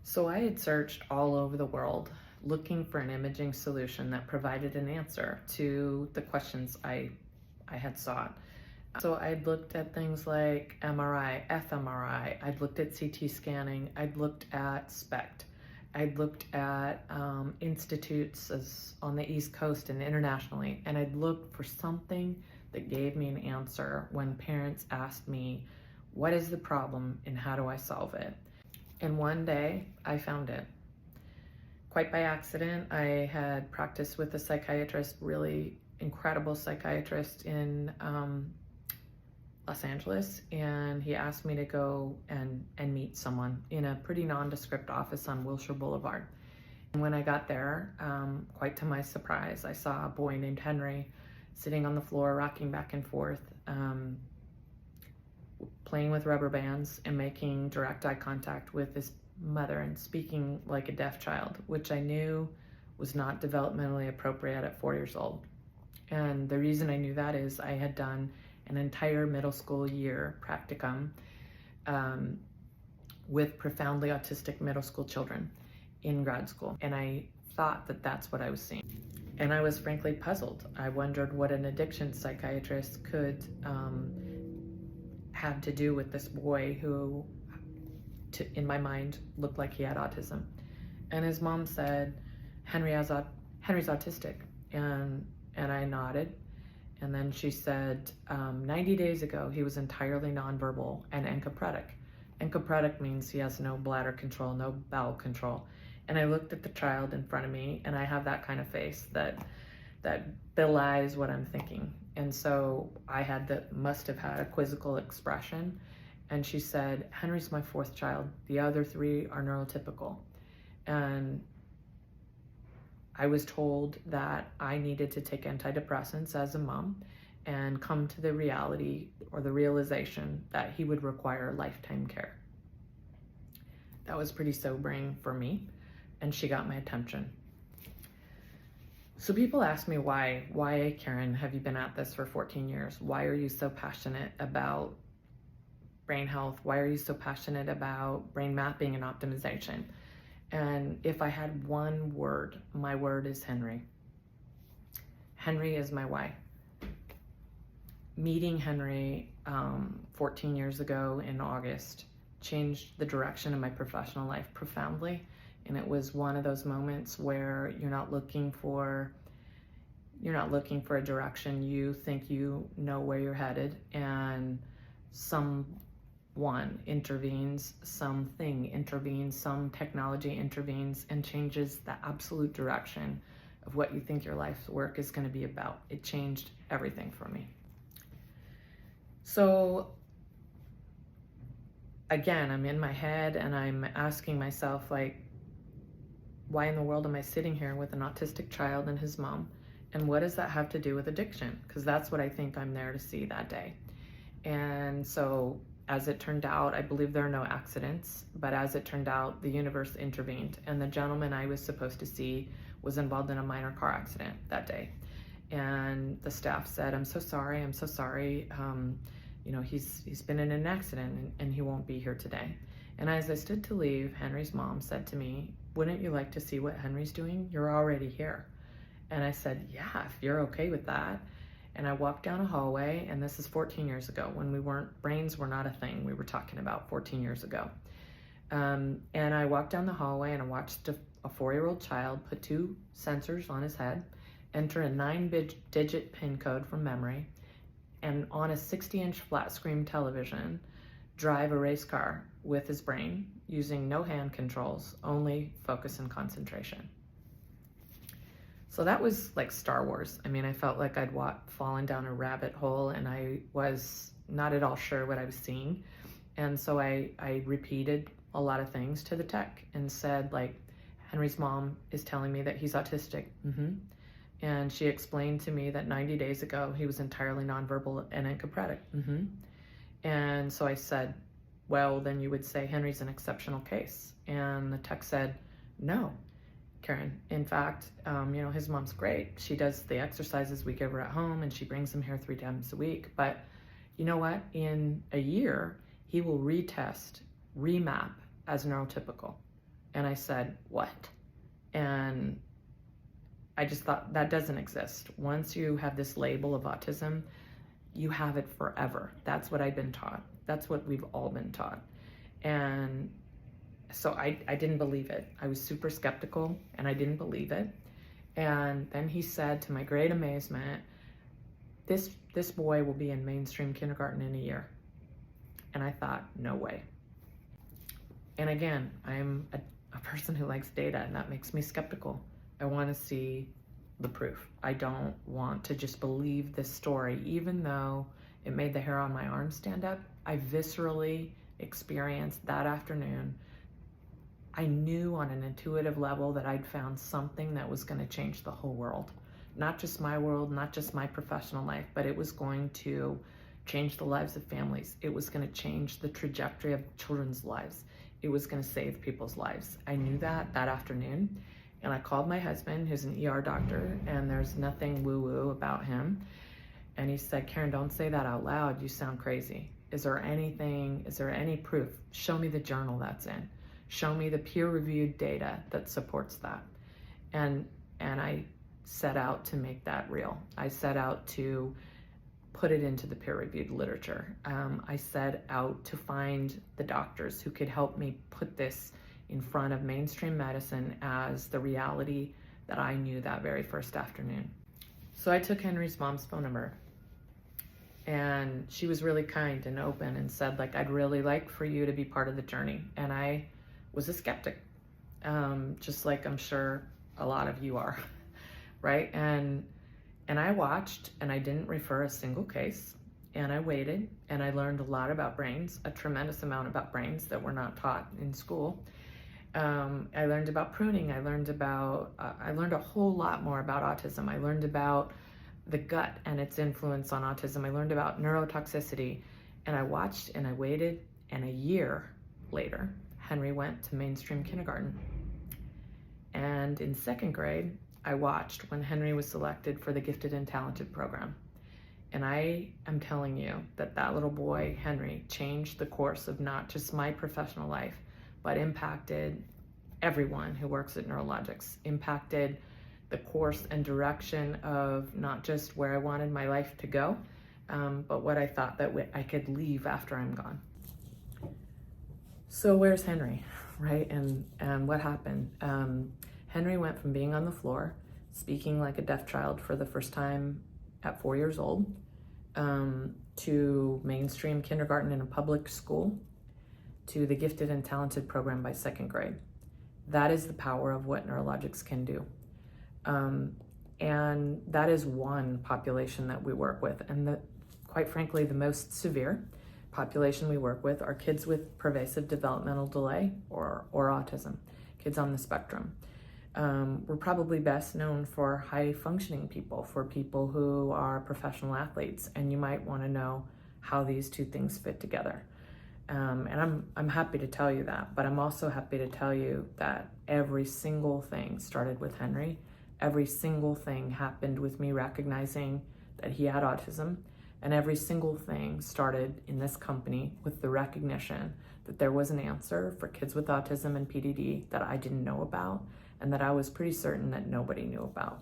So I had searched all over the world looking for an imaging solution that provided an answer to the questions I had sought. So I'd looked at things like MRI, fMRI, I'd looked at CT scanning, I'd looked at SPECT, I'd looked at institutes on the East Coast and internationally, and I'd looked for something that gave me an answer when parents asked me, what is the problem and how do I solve it? And one day I found it. Quite by accident, I had practiced with a psychiatrist, really incredible psychiatrist in Los Angeles, and he asked me to go and meet someone in a pretty nondescript office on Wilshire Boulevard. And when I got there, quite to my surprise, I saw a boy named Henry sitting on the floor, rocking back and forth, playing with rubber bands and making direct eye contact with his mother and speaking like a deaf child, which I knew was not developmentally appropriate at 4 years old. And the reason I knew that is I had done an entire middle school year practicum with profoundly autistic middle school children in grad school. And I thought that that's what I was seeing. And I was frankly puzzled. I wondered what an addiction psychiatrist could have to do with this boy who, in my mind, looked like he had autism. And his mom said, Henry's autistic. And I nodded. And then she said, 90 days ago, he was entirely nonverbal and encopretic. Encopretic means he has no bladder control, no bowel control. And I looked at the child in front of me, and I have that kind of face that belies what I'm thinking. And so I must have had a quizzical expression. And she said, Henry's my fourth child. The other three are neurotypical. And I was told that I needed to take antidepressants as a mom and come to the reality or the realization that he would require lifetime care. That was pretty sobering for me, and she got my attention. So people ask me, why, Karen, have you been at this for 14 years? Why are you so passionate about brain health? Why are you so passionate about brain mapping and optimization? And if I had one word, my word is Henry. Henry is my why. Meeting Henry 14 years ago in August changed the direction of my professional life profoundly. And it was one of those moments where you're not looking for a direction. You think you know where you're headed, and someone intervenes, something intervenes, some technology intervenes and changes the absolute direction of what you think your life's work is going to be about. It changed everything for me. So again, I'm in my head and I'm asking myself, like, why in the world am I sitting here with an autistic child and his mom? And what does that have to do with addiction? Because that's what I think I'm there to see that day. And so as it turned out, I believe there are no accidents, but as it turned out, the universe intervened, and the gentleman I was supposed to see was involved in a minor car accident that day. And the staff said, I'm so sorry. He's been in an accident and he won't be here today. And as I stood to leave, Henry's mom said to me, wouldn't you like to see what Henry's doing? You're already here. And I said, yeah, if you're okay with that. And I walked down a hallway, and this is 14 years ago when brains were not a thing we were talking about 14 years ago. And I walked down the hallway and I watched a 4-year-old child put 2 sensors on his head, enter a 9-digit PIN code from memory, and on a 60-inch flat screen television, drive a race car with his brain using no hand controls, only focus and concentration. So that was like Star Wars. I mean, I felt like I'd fallen down a rabbit hole, and I was not at all sure what I was seeing. And so I repeated a lot of things to the tech and said, like, Henry's mom is telling me that he's autistic. And she explained to me that 90 days ago, he was entirely nonverbal and encopretic. And so I said, well, then you would say Henry's an exceptional case. And the tech said, no, Karen. In fact, his mom's great. She does the exercises we give her at home, and she brings him here 3 times a week. But you know what? In a year, he will retest, remap as neurotypical. And I said, what? And I just thought, that doesn't exist. Once you have this label of autism, you have it forever. That's what I've been taught. That's what we've all been taught. And so I didn't believe it. I was super skeptical and I didn't believe it. And then he said, to my great amazement, this boy will be in mainstream kindergarten in a year. And I thought, no way. And again, I'm a person who likes data, and that makes me skeptical. I want to see the proof. I don't want to just believe this story, even though it made the hair on my arm stand up. I viscerally experienced that afternoon. I knew on an intuitive level that I'd found something that was going to change the whole world. Not just my world, not just my professional life, but it was going to change the lives of families. It was going to change the trajectory of children's lives. It was going to save people's lives. I knew that afternoon. And I called my husband, who's an ER doctor, and there's nothing woo-woo about him. And he said, Karen, don't say that out loud. You sound crazy. Is there any proof? Show me the journal that's in. Show me the peer-reviewed data that supports that. And I set out to make that real. I set out to put it into the peer-reviewed literature. I set out to find the doctors who could help me put this in front of mainstream medicine as the reality that I knew that very first afternoon. So I took Henry's mom's phone number, and she was really kind and open and said, like, I'd really like for you to be part of the journey. And I was a skeptic, just like I'm sure a lot of you are, right? And I watched, and I didn't refer a single case, and I waited, and I learned a lot about brains, a tremendous amount about brains that were not taught in school. I learned about pruning. I learned a whole lot more about autism. I learned about the gut and its influence on autism. I learned about neurotoxicity, and I watched and I waited, and a year later, Henry went to mainstream kindergarten. And in second grade, I watched when Henry was selected for the Gifted and Talented program. And I am telling you that little boy, Henry, changed the course of not just my professional life, but impacted everyone who works at Neurologics, impacted the course and direction of not just where I wanted my life to go, but what I thought that I could leave after I'm gone. So where's Henry, right? And what happened? Henry went from being on the floor, speaking like a deaf child for the first time at 4 years old, to mainstream kindergarten in a public school, to the Gifted and Talented program by second grade. That is the power of what Neurologics can do. And that is one population that we work with. And quite frankly, the most severe population we work with are kids with pervasive developmental delay or autism, kids on the spectrum. We're probably best known for high functioning people, for people who are professional athletes, and you might want to know how these two things fit together. And I'm happy to tell you that, but I'm also happy to tell you that every single thing started with Henry. Every single thing happened with me recognizing that he had autism, and every single thing started in this company with the recognition that there was an answer for kids with autism and PDD that I didn't know about, and that I was pretty certain that nobody knew about.